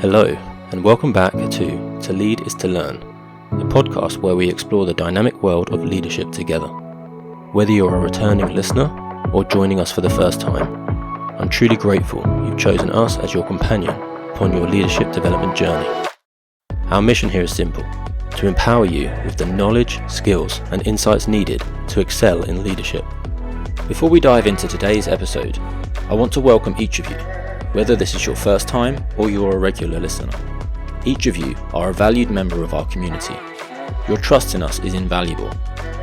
Hello, and welcome back To Lead is to Learn, the podcast where we explore the dynamic world of leadership together. Whether you're a returning listener or joining us for the first time, I'm truly grateful you've chosen us as your companion upon your leadership development journey. Our mission here is simple: to empower you with the knowledge, skills, and insights needed to excel in leadership. Before we dive into today's episode, I want to welcome each of you, whether this is your first time or you're a regular listener. Each of you are a valued member of our community. Your trust in us is invaluable,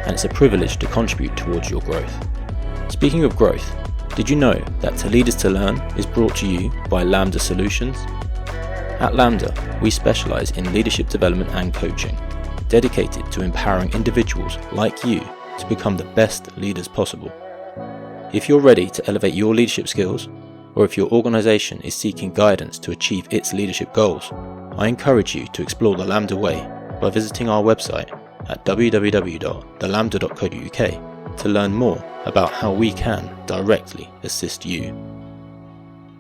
and it's a privilege to contribute towards your growth. Speaking of growth, did you know that To Lead is to Learn is brought to you by Lambda Solutions? At Lambda, we specialize in leadership development and coaching, dedicated to empowering individuals like you to become the best leaders possible. If you're ready to elevate your leadership skills, or if your organization is seeking guidance to achieve its leadership goals, I encourage you to explore the Lambda way by visiting our website at www.thelambda.co.uk to learn more about how we can directly assist you.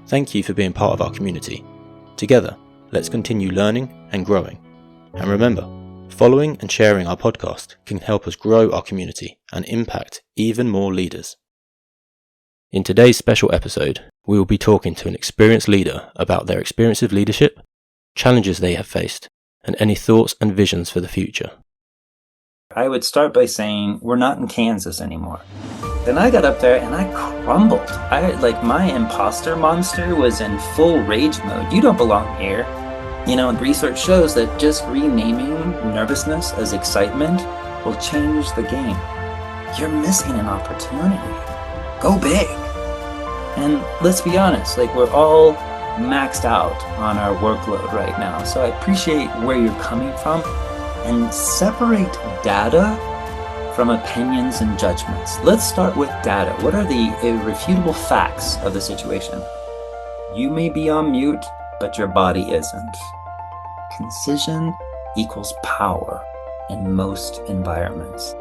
Thank you for being part of our community. Together, let's continue learning and growing. And remember, following and sharing our podcast can help us grow our community and impact even more leaders. In today's special episode, we will be talking to an experienced leader about their experience of leadership, challenges they have faced, and any thoughts and visions for the future. I would start by saying, we're not in Kansas anymore. Then I got up there and I crumbled. My imposter monster was in full rage mode. You don't belong here. Research shows that just renaming nervousness as excitement will change the game. You're missing an opportunity. Go big. And let's be honest, we're all maxed out on our workload right now. So I appreciate where you're coming from, and separate data from opinions and judgments. Let's start with data. What are the irrefutable facts of the situation? You may be on mute, but your body isn't. Concision equals power in most environments.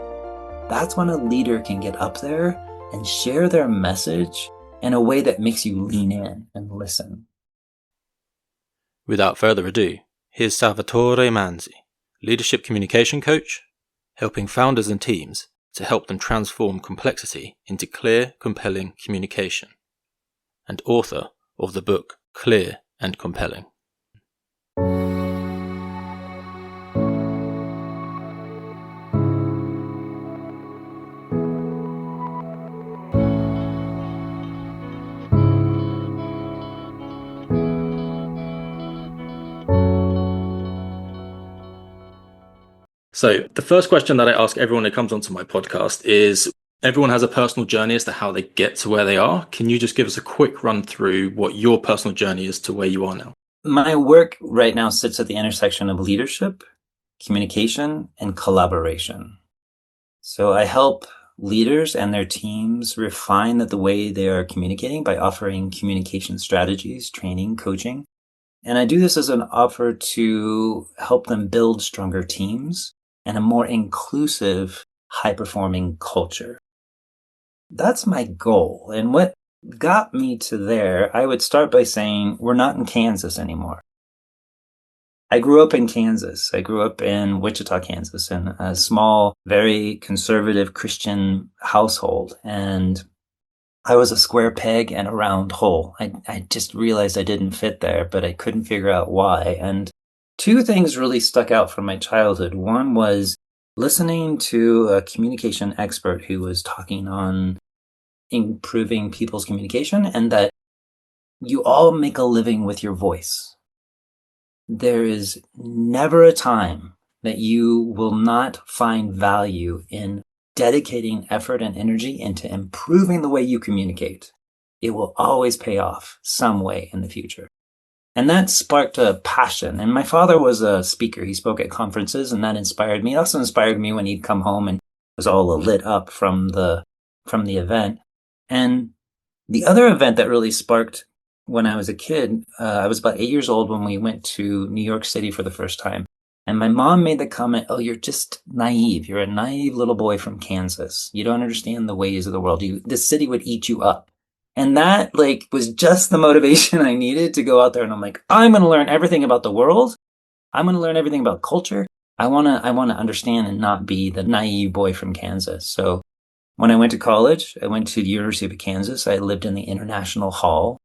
That's when a leader can get up there and share their message in a way that makes you lean in and listen. Without further ado, here's Salvatore Manzi, leadership communication coach, helping founders and teams to help them transform complexity into clear, compelling communication, and author of the book Clear and Compelling. So the first question that I ask everyone who comes onto my podcast is, everyone has a personal journey as to how they get to where they are. Can you just give us a quick run through what your personal journey is to where you are now? My work right now sits at the intersection of leadership, communication, and collaboration. So I help leaders and their teams refine the way they are communicating by offering communication strategies, training, coaching. And I do this as an offer to help them build stronger teams and a more inclusive, high-performing culture. That's my goal. And what got me to there, I would start by saying, we're not in Kansas anymore. I grew up in Kansas. I grew up in Wichita, Kansas, in a small, very conservative Christian household. And I was a square peg in a round hole. I just realized I didn't fit there, but I couldn't figure out why. And two things really stuck out from my childhood. One was listening to a communication expert who was talking on improving people's communication, and that you all make a living with your voice. There is never a time that you will not find value in dedicating effort and energy into improving the way you communicate. It will always pay off some way in the future. And that sparked a passion. And my father was a speaker. He spoke at conferences, and that inspired me. It also inspired me when he'd come home and was all lit up from the event. And the other event that really sparked when I was a kid, I was about 8 years old when we went to New York City for the first time. And my mom made the comment, "Oh, you're just naive. You're a naive little boy from Kansas. You don't understand the ways of the world. The city would eat you up." And that like was just the motivation I needed to go out there. And I'm like, I'm going to learn everything about the world. I'm going to learn everything about culture. I want to understand and not be the naive boy from Kansas. So when I went to college, I went to the University of Kansas. I lived in the International Hall,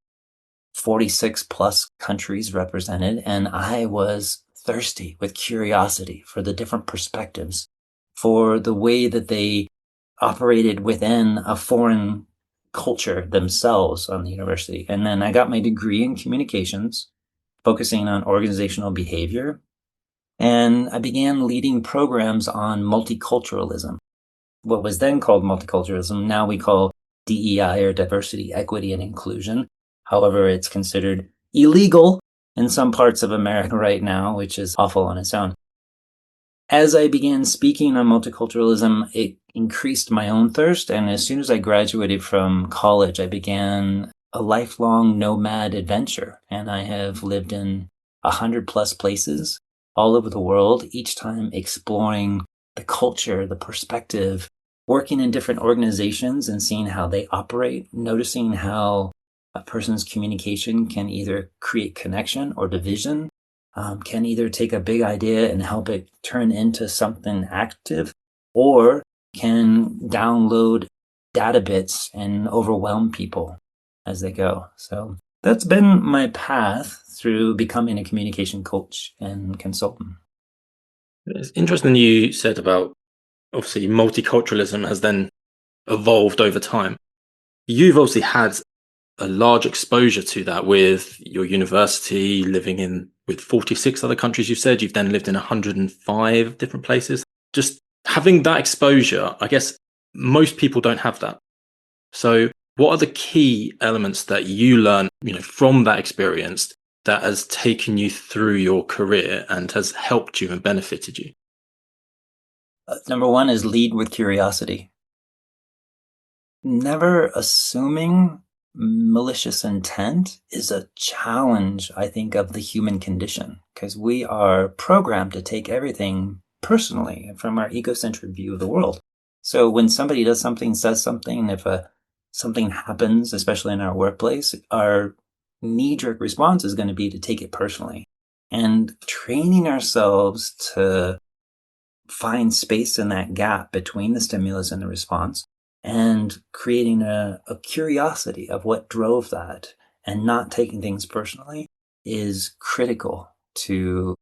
46 plus countries represented. And I was thirsty with curiosity for the different perspectives, for the way that they operated within a foreign culture themselves on the university. And then I got my degree in communications, focusing on organizational behavior. And I began leading programs on multiculturalism. What was then called multiculturalism, now we call DEI, or diversity, equity, and inclusion. However, it's considered illegal in some parts of America right now, which is awful on its own. As I began speaking on multiculturalism, it increased my own thirst. And as soon as I graduated from college, I began a lifelong nomad adventure. And I have lived in 100 plus places all over the world, each time exploring the culture, the perspective, working in different organizations and seeing how they operate, noticing how a person's communication can either create connection or division, can either take a big idea and help it turn into something active, or can download data bits and overwhelm people as they go. So that's been my path through becoming a communication coach and consultant. It's interesting you said about obviously multiculturalism has then evolved over time. You've obviously had a large exposure to that with your university, living in with 46 other countries. You said you've then lived in 105 different places. Just having that exposure, I guess most people don't have that. So what are the key elements that you learn, from that experience that has taken you through your career and has helped you and benefited you? Number one is lead with curiosity. Never assuming malicious intent is a challenge, I think, of the human condition, because we are programmed to take everything personally from our egocentric view of the world. So when somebody does something, says something, if something happens, especially in our workplace, our knee-jerk response is going to be to take it personally. And training ourselves to find space in that gap between the stimulus and the response, and creating a curiosity of what drove that and not taking things personally is critical to,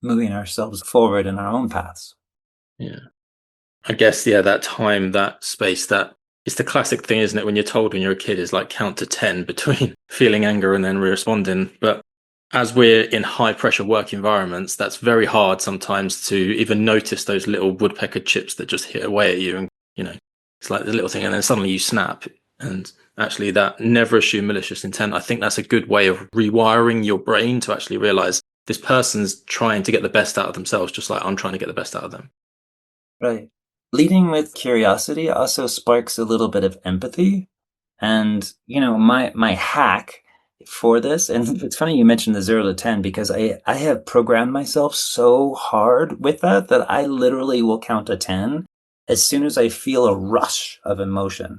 moving ourselves forward in our own paths. Yeah. I guess, that time, that space, that it's the classic thing, isn't it? When you're told when you're a kid is like count to 10 between feeling anger and then responding. But as we're in high pressure work environments, that's very hard sometimes to even notice those little woodpecker chips that just hit away at you. And, it's like the little thing, and then suddenly you snap. And actually, that never assume malicious intent. I think that's a good way of rewiring your brain to actually realize this person's trying to get the best out of themselves, just like I'm trying to get the best out of them. Right. Leading with curiosity also sparks a little bit of empathy. And, my hack for this, and it's funny you mentioned the 0 to 10, because I have programmed myself so hard with that I literally will count to 10 as soon as I feel a rush of emotion.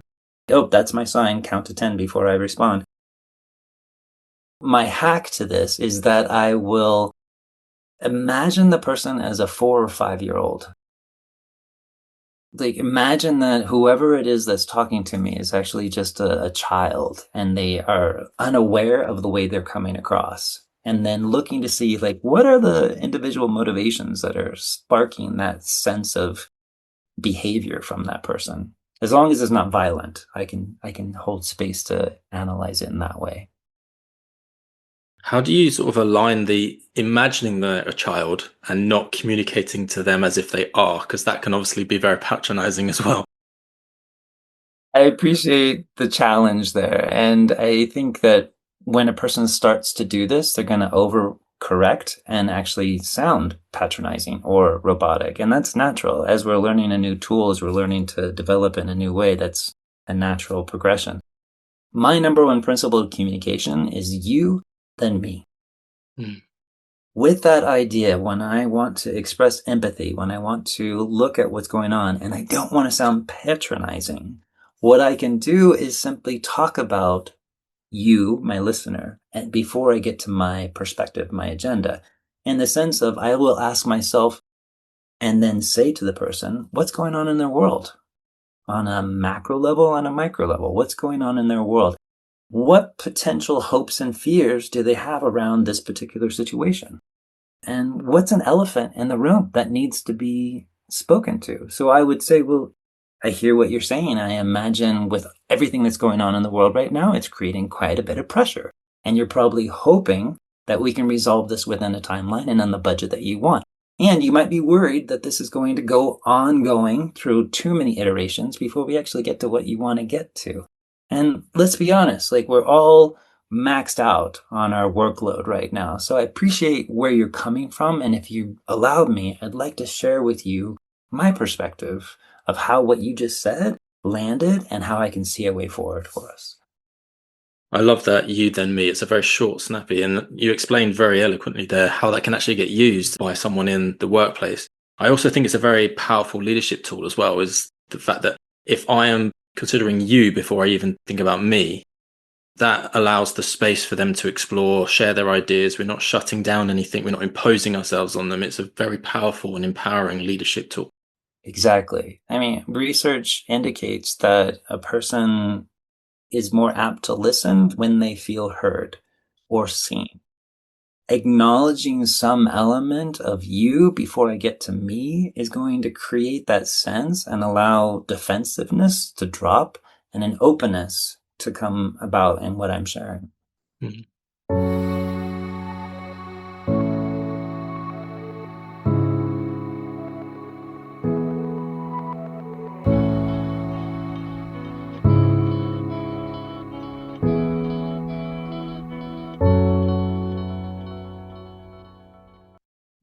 Oh, that's my sign, count to 10 before I respond. My hack to this is that I will imagine the person as a 4 or 5-year-old. Like, imagine that whoever it is that's talking to me is actually just a child, and they are unaware of the way they're coming across. And then looking to see, like, what are the individual motivations that are sparking that sense of behavior from that person. As long as it's not violent, I can hold space to analyze it in that way. How do you sort of align the imagining they're a child and not communicating to them as if they are? Because that can obviously be very patronizing as well. I appreciate the challenge there. And I think that when a person starts to do this, they're going to overcorrect and actually sound patronizing or robotic. And that's natural. As we're learning a new tool, as we're learning to develop in a new way, that's a natural progression. My number one principle of communication is you, then me. With that idea, when I want to express empathy, when I want to look at what's going on, and I don't want to sound patronizing, What I can do is simply talk about you, my listener, and before I get to my perspective, my agenda, in the sense of I will ask myself and then say to the person, what's going on in their world? On a macro level, on a micro level, what's going on in their world? What potential hopes and fears do they have around this particular situation? And what's an elephant in the room that needs to be spoken to? So I would say, well, I hear what you're saying. I imagine with everything that's going on in the world right now, it's creating quite a bit of pressure. And you're probably hoping that we can resolve this within a timeline and on the budget that you want. And you might be worried that this is going to go ongoing through too many iterations before we actually get to what you want to get to. And let's be honest, like we're all maxed out on our workload right now. So I appreciate where you're coming from. And if you allowed me, I'd like to share with you my perspective of how what you just said landed and how I can see a way forward for us. I love that you then me. It's a very short, snappy, and you explained very eloquently there how that can actually get used by someone in the workplace. I also think it's a very powerful leadership tool as well, is the fact that if I am considering you before I even think about me, that allows the space for them to explore, share their ideas. We're not shutting down anything. We're not imposing ourselves on them. It's a very powerful and empowering leadership tool. Exactly. I mean, research indicates that a person is more apt to listen when they feel heard or seen. Acknowledging some element of you before I get to me is going to create that sense and allow defensiveness to drop and an openness to come about in what I'm sharing. Mm.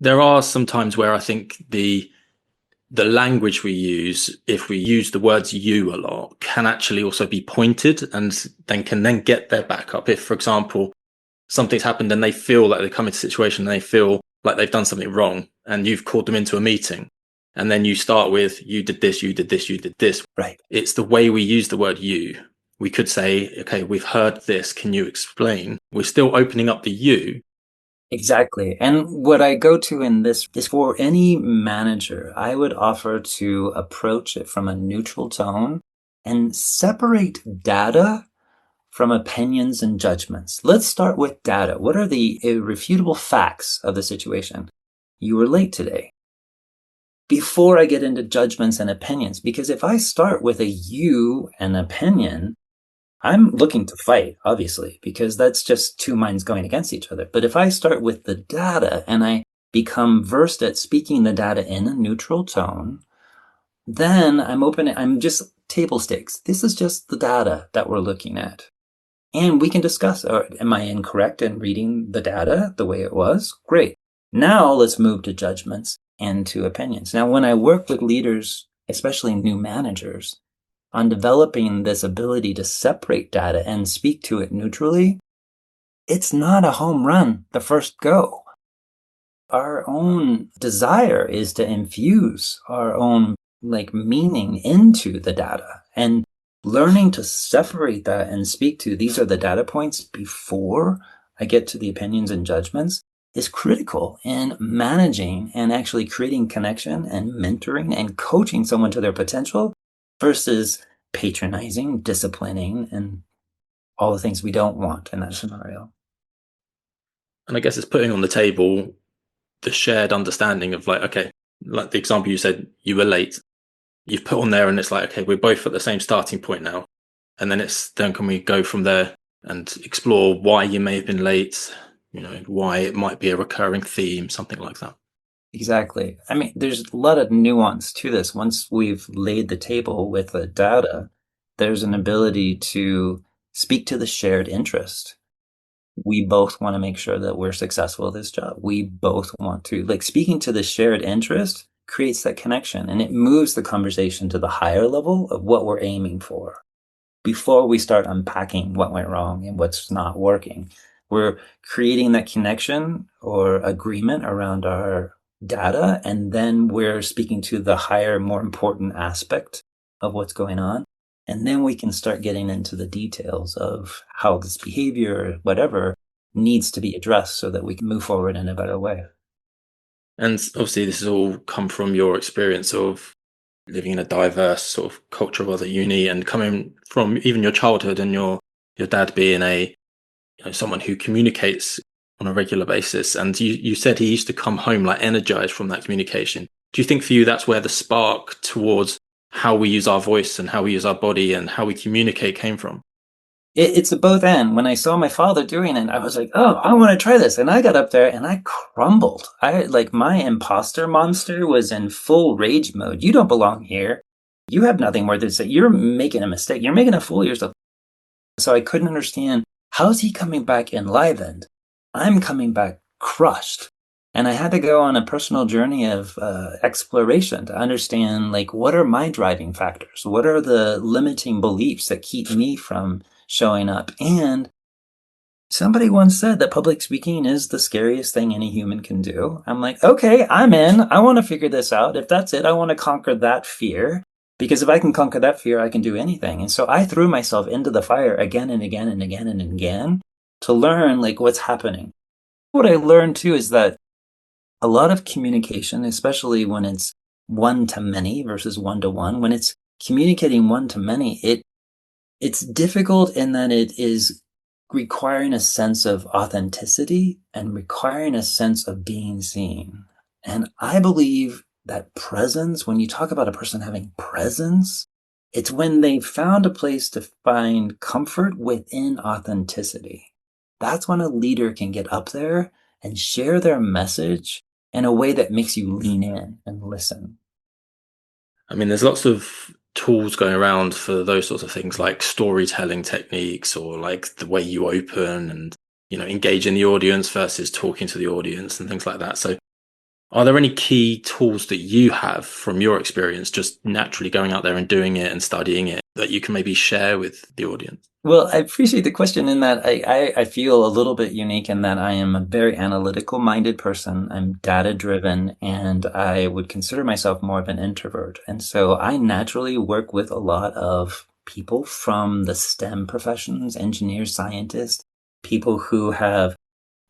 There are some times where I think the language we use, if we use the words you a lot, can actually also be pointed and then can then get their backup. If, for example, something's happened and they feel like they come into a situation and they feel like they've done something wrong and you've called them into a meeting and then you start with, you did this, you did this, you did this. Right. It's the way we use the word you. We could say, okay, we've heard this. Can you explain? We're still opening up the you. Exactly. And what I go to in this is for any manager, I would offer to approach it from a neutral tone and separate data from opinions and judgments. Let's start with data. What are the irrefutable facts of the situation? You were late today. Before I get into judgments and opinions, because if I start with a you and opinion, I'm looking to fight, obviously, because that's just two minds going against each other. But if I start with the data and I become versed at speaking the data in a neutral tone, then I'm just table stakes. This is just the data that we're looking at. And we can discuss, am I incorrect in reading the data the way it was? Great. Now let's move to judgments and to opinions. Now, when I work with leaders, especially new managers, on developing this ability to separate data and speak to it neutrally, it's not a home run the first go. Our own desire is to infuse our own meaning into the data, and learning to separate that and speak to these are the data points before I get to the opinions and judgments is critical in managing and actually creating connection and mentoring and coaching someone to their potential versus patronizing, disciplining, and all the things we don't want in that scenario. And I guess it's putting on the table the shared understanding of like, okay, like the example you said, you were late. You've put on there and it's like, okay, we're both at the same starting point now. And then can we go from there and explore why you may have been late, why it might be a recurring theme, something like that. Exactly. I mean, there's a lot of nuance to this. Once we've laid the table with the data, there's an ability to speak to the shared interest. We both want to make sure that we're successful at this job. We both want to, speaking to the shared interest creates that connection, and it moves the conversation to the higher level of what we're aiming for. Before we start unpacking what went wrong and what's not working, we're creating that connection or agreement around our data, and then we're speaking to the higher, more important aspect of what's going on. And then we can start getting into the details of how this behavior, whatever, needs to be addressed so that we can move forward in a better way. And obviously, this has all come from your experience of living in a diverse sort of culture of other uni, and coming from even your childhood and your dad being a someone who communicates on a regular basis. And you said he used to come home like energized from that communication. Do you think for you that's where the spark towards how we use our voice and how we use our body and how we communicate came from? It's a both and. When I saw my father doing it, I was like, oh, I want to try this. And I got up there and I crumbled. I like my imposter monster was in full rage mode. You don't belong here. You have nothing more to say. You're making a mistake. You're making a fool of yourself. So I couldn't understand, how's he coming back enlivened? I'm coming back crushed. And I had to go on a personal journey of exploration to understand, like, what are my driving factors? What are the limiting beliefs that keep me from showing up? And somebody once said that public speaking is the scariest thing any human can do. I'm like, okay, I'm in. I want to figure this out. If that's it, I want to conquer that fear. Because if I can conquer that fear, I can do anything. And so I threw myself into the fire again and again and again and again to learn, like, what's happening. What I learned too is that a lot of communication, especially when it's one to many versus one to one, when it's communicating one to many, it's difficult in that it is requiring a sense of authenticity and requiring a sense of being seen. And I believe that presence, when you talk about a person having presence, it's when they found a place to find comfort within authenticity. That's when a leader can get up there and share their message in a way that makes you lean in and listen. I mean, there's lots of tools going around for those sorts of things, like storytelling techniques or like the way you open and, engage in the audience versus talking to the audience and things like that. So are there any key tools that you have from your experience, just naturally going out there and doing it and studying it, that you can maybe share with the audience? Well, I appreciate the question in that I feel a little bit unique in that I am a very analytical minded person. I'm data driven and I would consider myself more of an introvert. And so I naturally work with a lot of people from the STEM professions, engineers, scientists, people who have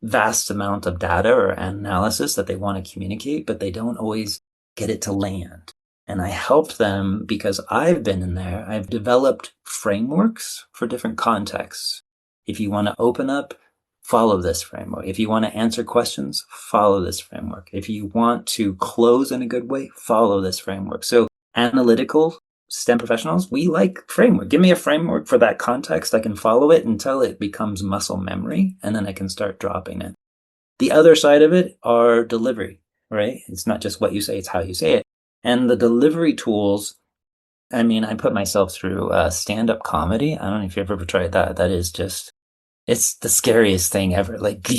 vast amount of data or analysis that they want to communicate, but they don't always get it to land. And I helped them because I've been in there. I've developed frameworks for different contexts. If you want to open up, follow this framework. If you want to answer questions, follow this framework. If you want to close in a good way, follow this framework. So analytical STEM professionals, we like framework. Give me a framework for that context. I can follow it until it becomes muscle memory, and then I can start dropping it. The other side of it are delivery, right? It's not just what you say, it's how you say it. And the delivery tools, I mean, I put myself through stand-up comedy. I don't know if you've ever tried that. That is just, it's the scariest thing ever. Like,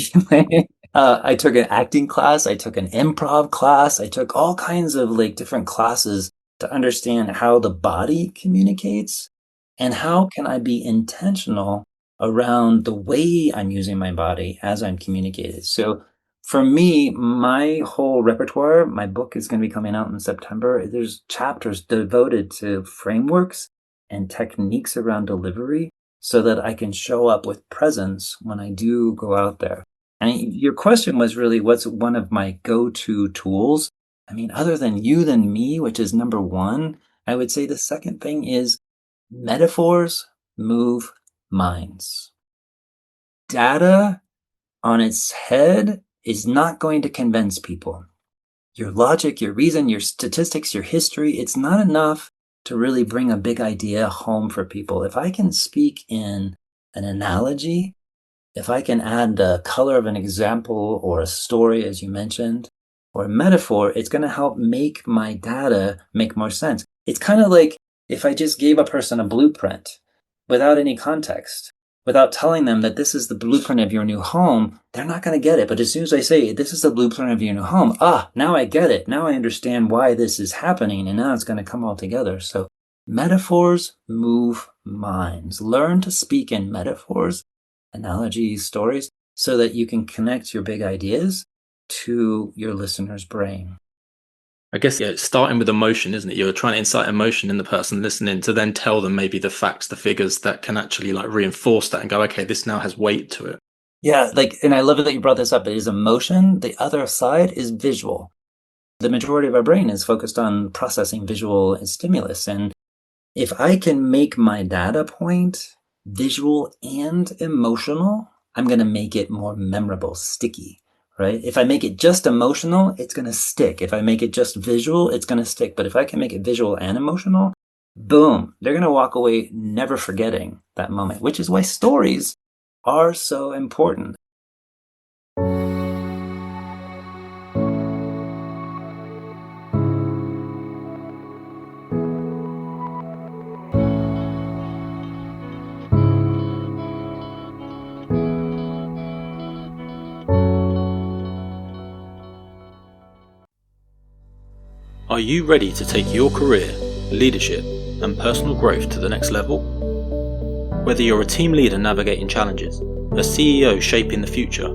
I took an acting class, I took an improv class, I took all kinds of like different classes to understand how the body communicates and how can I be intentional around the way I'm using my body as I'm communicating. So for me, my whole repertoire, my book is going to be coming out in September. There's chapters devoted to frameworks and techniques around delivery so that I can show up with presence when I do go out there. And your question was really, what's one of my go-to tools? I mean, other than you, than me, which is number one, I would say the second thing is metaphors move minds. Data on its head is not going to convince people. Your logic, your reason, your statistics, your history, it's not enough to really bring a big idea home for people. If I can speak in an analogy, if I can add the color of an example or a story, as you mentioned, or a metaphor, it's going to help make my data make more sense. It's kind of like if I just gave a person a blueprint without any context, without telling them that this is the blueprint of your new home, they're not going to get it. But as soon as I say, this is the blueprint of your new home, now I get it. Now I understand why this is happening. And now it's going to come all together. So metaphors move minds. Learn to speak in metaphors, analogies, stories, so that you can connect your big ideas to your listener's brain. I guess, yeah, it's starting with emotion, isn't it? You're trying to incite emotion in the person listening to then tell them maybe the facts, the figures that can actually like reinforce that and go, okay, this now has weight to it. Yeah, and I love it that you brought this up. It is emotion. The other side is visual. The majority of our brain is focused on processing visual stimulus. And if I can make my data point visual and emotional, I'm going to make it more memorable, sticky, right? If I make it just emotional, it's going to stick. If I make it just visual, it's going to stick. But if I can make it visual and emotional, boom, they're going to walk away never forgetting that moment, which is why stories are so important. Are you ready to take your career, leadership, and personal growth to the next level? Whether you're a team leader navigating challenges, a CEO shaping the future,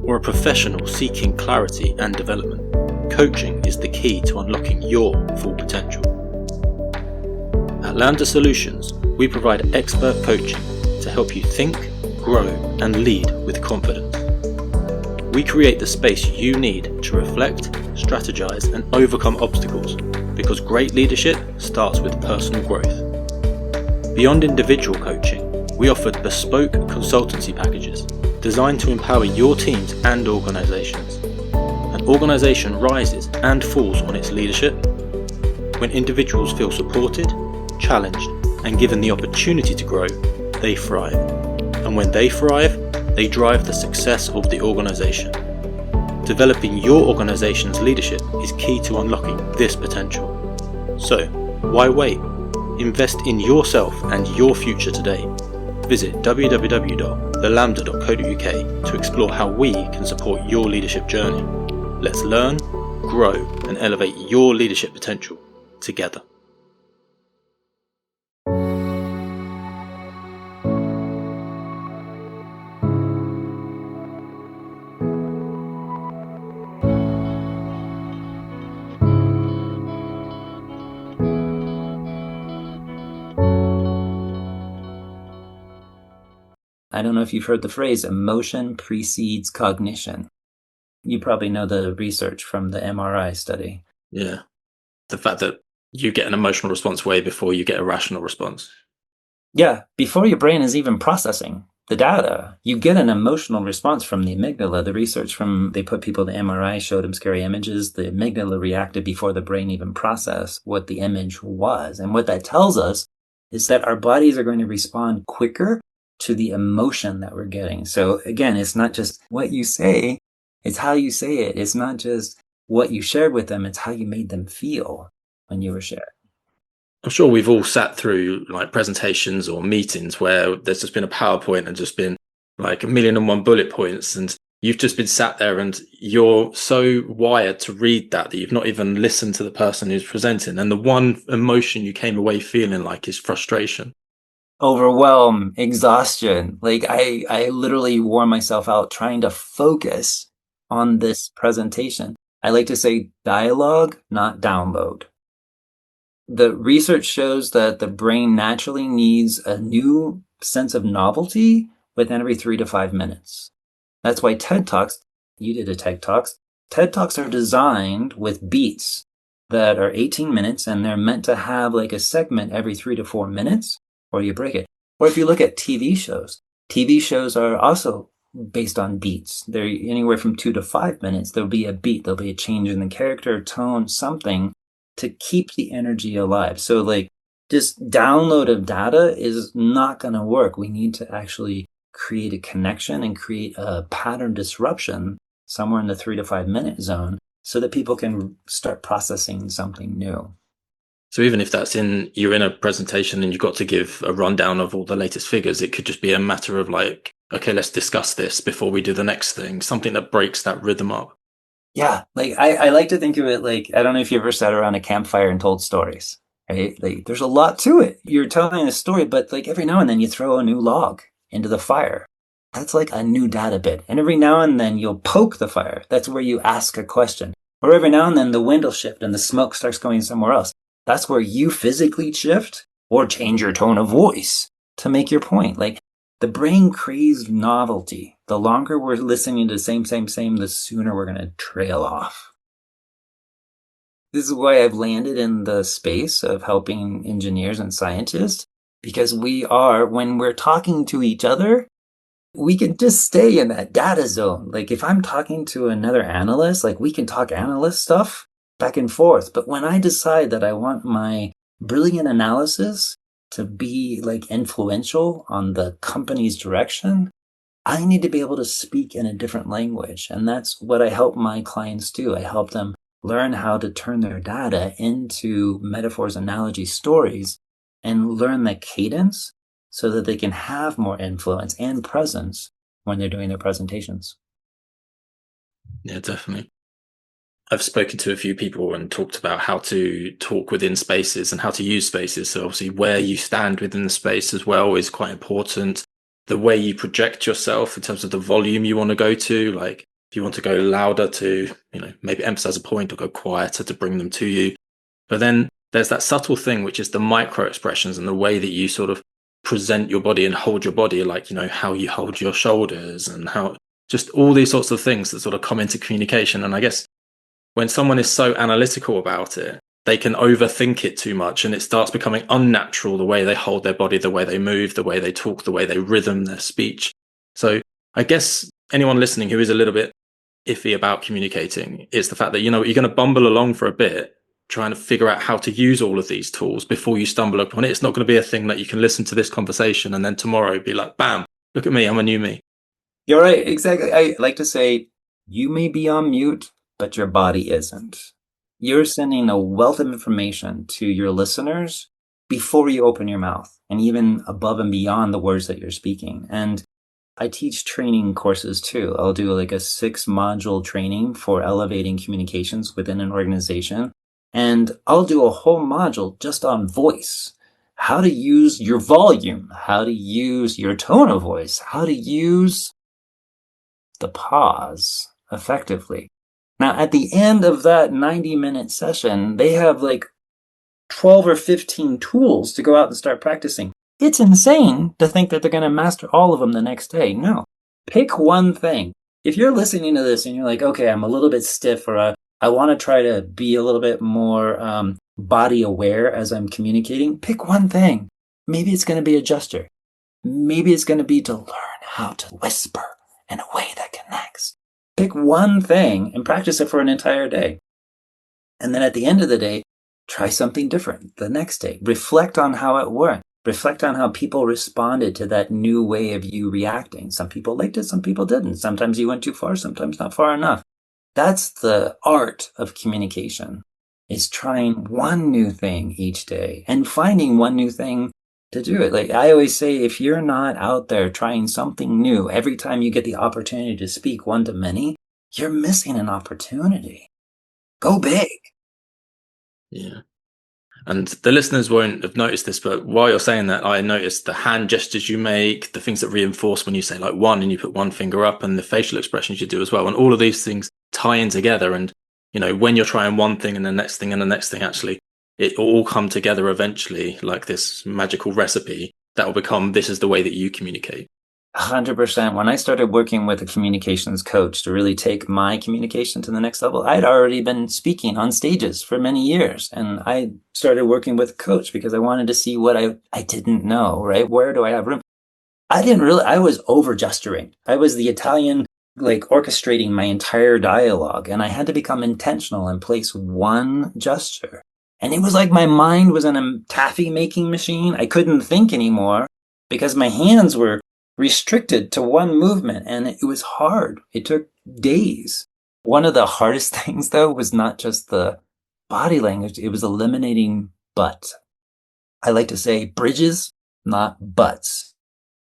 or a professional seeking clarity and development, coaching is the key to unlocking your full potential. At Lambda Solutions, we provide expert coaching to help you think, grow, and lead with confidence. We create the space you need to reflect, strategize, and overcome obstacles, because great leadership starts with personal growth. Beyond individual coaching, we offer bespoke consultancy packages designed to empower your teams and organizations. An organization rises and falls on its leadership when individuals feel supported, challenged, and given the opportunity to grow. They thrive. And when they thrive, they drive the success of the organization. Developing your organization's leadership is key to unlocking this potential. So, why wait? Invest in yourself and your future today. Visit www.thelambda.co.uk to explore how we can support your leadership journey. Let's learn, grow, and elevate your leadership potential together. I don't know if you've heard the phrase, emotion precedes cognition. You probably know the research from the MRI study. Yeah. The fact that you get an emotional response way before you get a rational response. Yeah, before your brain is even processing the data, you get an emotional response from the amygdala. The research they put people to MRI, showed them scary images. The amygdala reacted before the brain even processed what the image was. And what that tells us is that our bodies are going to respond quicker to the emotion that we're getting. So again, it's not just what you say, it's how you say it. It's not just what you shared with them, it's how you made them feel when you were sharing. I'm sure we've all sat through like presentations or meetings where there's just been a PowerPoint and just been like 1,000,001 bullet points, and you've just been sat there and you're so wired to read that you've not even listened to the person who's presenting. And the one emotion you came away feeling like is frustration. Overwhelm, exhaustion. Like I literally wore myself out trying to focus on this presentation. I like to say dialogue, not download. The research shows that the brain naturally needs a new sense of novelty within every 3 to 5 minutes. That's why TED Talks, you did a TED Talks, TED Talks are designed with beats that are 18 minutes, and they're meant to have like a segment every 3 to 4 minutes, or you break it. Or if you look at TV shows are also based on beats. They're anywhere from 2 to 5 minutes. There'll be a beat, there'll be a change in the character, tone, something to keep the energy alive. So like just download of data is not going to work. We need to actually create a connection and create a pattern disruption somewhere in the 3 to 5 minute zone so that people can start processing something new. So even if you're in a presentation and you've got to give a rundown of all the latest figures, it could just be a matter of like, okay, let's discuss this before we do the next thing, something that breaks that rhythm up. Yeah, like I like to think of it like, I don't know if you ever sat around a campfire and told stories, right? Like there's a lot to it. You're telling a story, but like every now and then you throw a new log into the fire. That's like a new data bit. And every now and then you'll poke the fire. That's where you ask a question. Or every now and then the wind will shift and the smoke starts going somewhere else. That's where you physically shift or change your tone of voice to make your point. Like, the brain craves novelty. The longer we're listening to the same, the sooner we're going to trail off. This is why I've landed in the space of helping engineers and scientists, because when we're talking to each other, we can just stay in that data zone. Like, if I'm talking to another analyst, like, we can talk analyst stuff back and forth. But when I decide that I want my brilliant analysis to be like influential on the company's direction, I need to be able to speak in a different language. And that's what I help my clients do. I help them learn how to turn their data into metaphors, analogies, stories, and learn the cadence so that they can have more influence and presence when they're doing their presentations. Yeah, definitely. I've spoken to a few people and talked about how to talk within spaces and how to use spaces. So obviously where you stand within the space as well is quite important. The way you project yourself in terms of the volume you want to go to, like if you want to go louder to, maybe emphasize a point, or go quieter to bring them to you. But then there's that subtle thing, which is the micro expressions and the way that you sort of present your body and hold your body, like, how you hold your shoulders and how just all these sorts of things that sort of come into communication. And I guess when someone is so analytical about it, they can overthink it too much and it starts becoming unnatural, the way they hold their body, the way they move, the way they talk, the way they rhythm their speech. So I guess anyone listening who is a little bit iffy about communicating, it's the fact that, you're going to bumble along for a bit trying to figure out how to use all of these tools before you stumble upon it. It's not going to be a thing that you can listen to this conversation and then tomorrow be like, bam, look at me, I'm a new me. You're right, exactly. I like to say, you may be on mute, but your body isn't. You're sending a wealth of information to your listeners before you open your mouth, and even above and beyond the words that you're speaking. And I teach training courses too. I'll do like a 6-module training for elevating communications within an organization. And I'll do a whole module just on voice, how to use your volume, how to use your tone of voice, how to use the pause effectively. Now, at the end of that 90-minute session, they have like 12 or 15 tools to go out and start practicing. It's insane to think that they're going to master all of them the next day. No, pick one thing. If you're listening to this and you're like, okay, I'm a little bit stiff, or I want to try to be a little bit more body aware as I'm communicating, pick one thing. Maybe it's going to be a gesture. Maybe it's going to be to learn how to whisper in a way that connects. Pick one thing and practice it for an entire day. And then at the end of the day, try something different the next day. Reflect on how it worked. Reflect on how people responded to that new way of you reacting. Some people liked it, some people didn't. Sometimes you went too far, sometimes not far enough. That's the art of communication, is trying one new thing each day and finding one new thing to do it. Like I always say, if you're not out there trying something new every time you get the opportunity to speak one to many, you're missing an opportunity. Go big. Yeah. And the listeners won't have noticed this, but while you're saying that, I noticed the hand gestures you make, the things that reinforce when you say like one and you put one finger up, and the facial expressions you do as well. And all of these things tie in together. And, when you're trying one thing and the next thing and the next thing, actually, it will all come together eventually, like this magical recipe that will become, this is the way that you communicate. 100%. When I started working with a communications coach to really take my communication to the next level, I'd already been speaking on stages for many years. And I started working with a coach because I wanted to see what I didn't know, right? Where do I have room? I was over gesturing. I was the Italian, like orchestrating my entire dialogue. And I had to become intentional and place one gesture. And it was like my mind was in a taffy making machine. I couldn't think anymore because my hands were restricted to one movement, and it was hard. It took days. One of the hardest things, though, was not just the body language, it was eliminating but. I like to say bridges, not buts.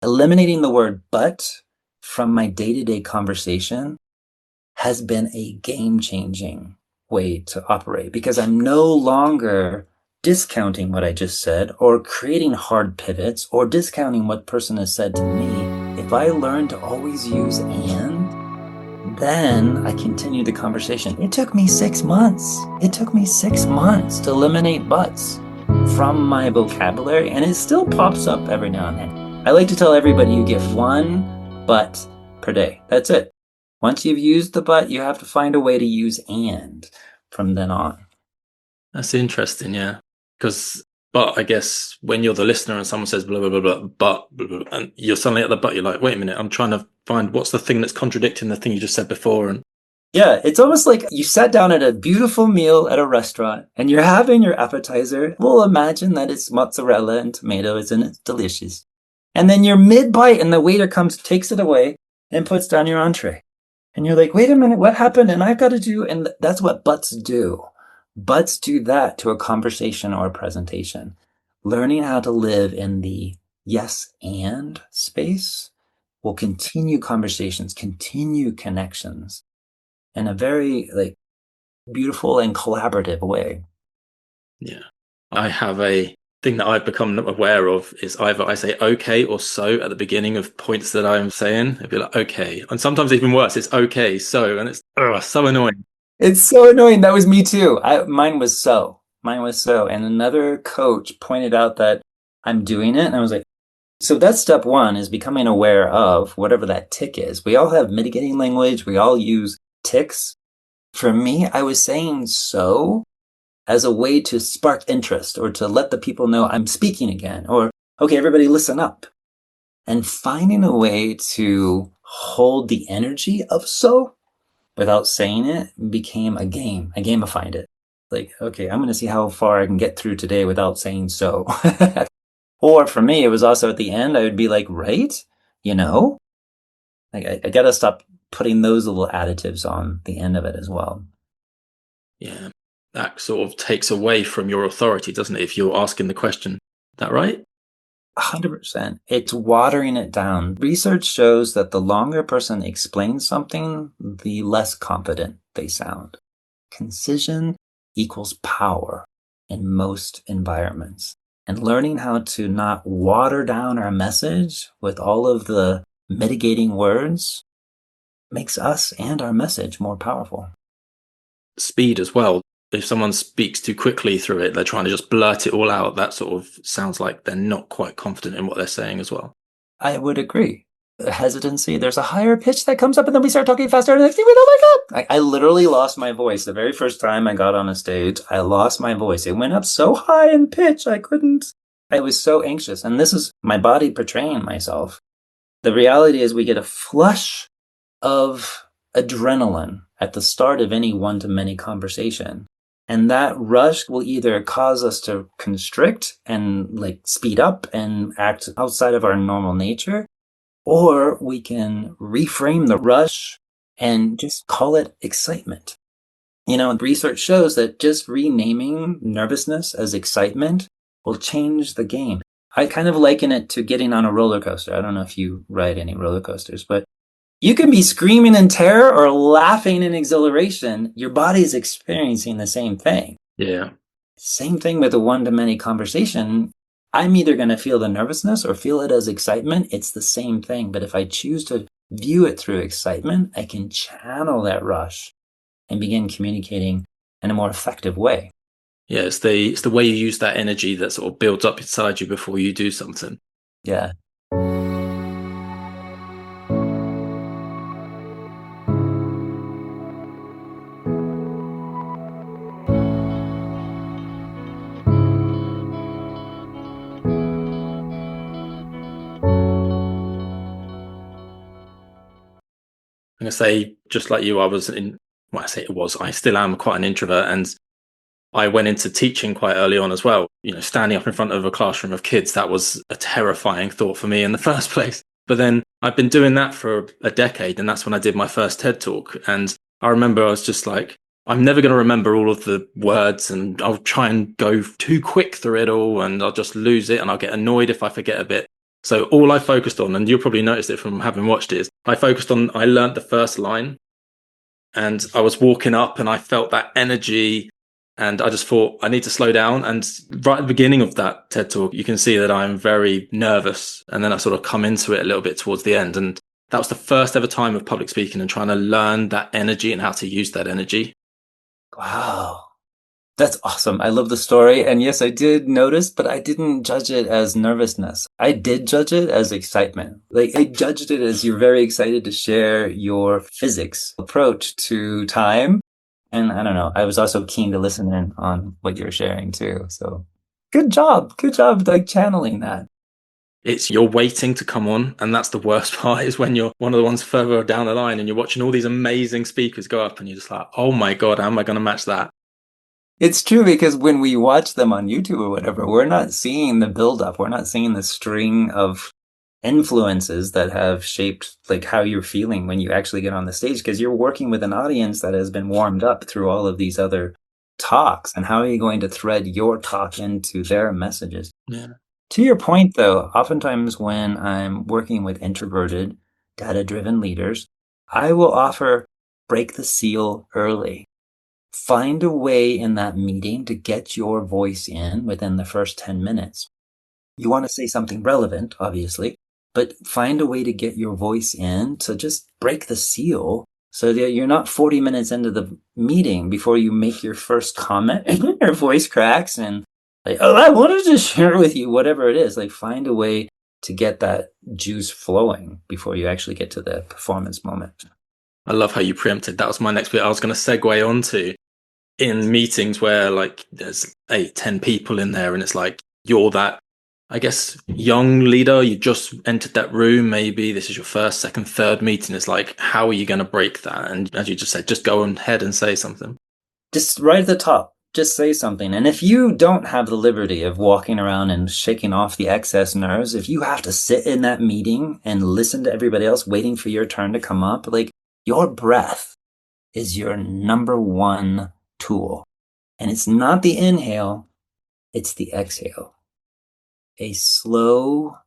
Eliminating the word but from my day-to-day conversation has been a game-changing way to operate, because I'm no longer discounting what I just said or creating hard pivots or discounting what person has said to me. If I learn to always use and, then I continued the conversation. It took me 6 months. It took me 6 months to eliminate buts from my vocabulary, and it still pops up every now and then. I like to tell everybody you get 1 but per day. That's it. Once you've used the but, you have to find a way to use and from then on. That's interesting, yeah. Because, but I guess when you're the listener and someone says blah, blah, blah, blah, but, blah, blah, and you're suddenly at the but, you're like, wait a minute, I'm trying to find what's the thing that's contradicting the thing you just said before. And yeah, it's almost like you sat down at a beautiful meal at a restaurant and you're having your appetizer. We'll imagine that it's mozzarella and tomatoes and it's delicious. And then you're mid-bite and the waiter comes, takes it away and puts down your entree. And you're like, wait a minute, what happened? And I've got to do, and that's what buts do. Buts do that to a conversation or a presentation. Learning how to live in the yes and space will continue conversations, continue connections in a very beautiful and collaborative way. yeah, I have a thing that I've become aware of is either I say okay or so at the beginning of points that I'm saying. It'd be like, okay. And sometimes even worse, it's okay, so, and it's so annoying. It's so annoying. That was me too. Mine was so. And another coach pointed out that I'm doing it. And I was like, so that's step 1 is becoming aware of whatever that tick is. We all have mitigating language. We all use ticks. For me, I was saying so as a way to spark interest or to let the people know I'm speaking again, or, okay, everybody listen up. And finding a way to hold the energy of so without saying it became a game. I gamified it. Like, okay, I'm going to see how far I can get through today without saying so. Or for me, it was also at the end, I would be like, right? Like I got to stop putting those little additives on the end of it as well. Yeah, that sort of takes away from your authority, doesn't it? If you're asking the question, is that right? 100%. It's watering it down. Research shows that the longer a person explains something, the less confident they sound. Concision equals power in most environments. And learning how to not water down our message with all of the mitigating words makes us and our message more powerful. Speed as well. If someone speaks too quickly through it, they're trying to just blurt it all out. That sort of sounds like they're not quite confident in what they're saying as well. I would agree. Hesitancy, there's a higher pitch that comes up and then we start talking faster and the next thing we know, oh my God. I literally lost my voice. The very first time I got on a stage, I lost my voice. It went up so high in pitch, I was so anxious. And this is my body portraying myself. The reality is we get a flush of adrenaline at the start of any one-to-many conversation. And that rush will either cause us to constrict and speed up and act outside of our normal nature, or we can reframe the rush and just call it excitement. Research shows that just renaming nervousness as excitement will change the game. I kind of liken it to getting on a roller coaster. I don't know if you ride any roller coasters, but you can be screaming in terror or laughing in exhilaration. Your body is experiencing the same thing. Yeah. Same thing with a one-to-many conversation. I'm either going to feel the nervousness or feel it as excitement. It's the same thing. But if I choose to view it through excitement, I can channel that rush and begin communicating in a more effective way. Yeah, it's the way you use that energy that sort of builds up inside you before you do something. Yeah. I'm going to say, just like you, I still am quite an introvert, and I went into teaching quite early on as well. Standing up in front of a classroom of kids, that was a terrifying thought for me in the first place. But then I've been doing that for a decade, and that's when I did my first TED Talk. And I remember I was just like, I'm never going to remember all of the words, and I'll try and go too quick through it all, and I'll just lose it, and I'll get annoyed if I forget a bit. So all I focused on, and you'll probably notice it from having watched it, is I learned the first line, and I was walking up and I felt that energy, and I just thought I need to slow down. And right at the beginning of that TED Talk, you can see that I'm very nervous, and then I sort of come into it a little bit towards the end. And that was the first ever time of public speaking and trying to learn that energy and how to use that energy. Wow. That's awesome. I love the story. And yes, I did notice, but I didn't judge it as nervousness. I did judge it as excitement. Like, I judged it as you're very excited to share your physics approach to time. And I don't know, I was also keen to listen in on what you're sharing too. So good job. Good job, like channeling that. It's you're waiting to come on. And that's the worst part, is when you're one of the ones further down the line and you're watching all these amazing speakers go up and you're just like, oh my God, how am I going to match that? It's true, because when we watch them on YouTube or whatever, we're not seeing the buildup. We're not seeing the string of influences that have shaped like how you're feeling when you actually get on the stage, because you're working with an audience that has been warmed up through all of these other talks. And how are you going to thread your talk into their messages? Yeah. To your point, though, oftentimes when I'm working with introverted, data-driven leaders, I will offer break the seal early. Find a way in that meeting to get your voice in within the first 10 minutes. You want to say something relevant, obviously, but find a way to get your voice in to just break the seal so that you're not 40 minutes into the meeting before you make your first comment and your voice cracks and like, oh, I wanted to share with you whatever it is. Like, find a way to get that juice flowing before you actually get to the performance moment. I love how you preempted. That was my next bit I was going to segue onto. In meetings where like there's 8-10 people in there and it's like you're that, I guess, young leader, you just entered that room, maybe this is your first, second, third meeting. It's like, how are you going to break that? And as you just said, just go ahead and say something. Just right at the top, just say something. And if you don't have the liberty of walking around and shaking off the excess nerves, if you have to sit in that meeting and listen to everybody else waiting for your turn to come up, like, your breath is your number one tool. And it's not the inhale, it's the exhale. A slow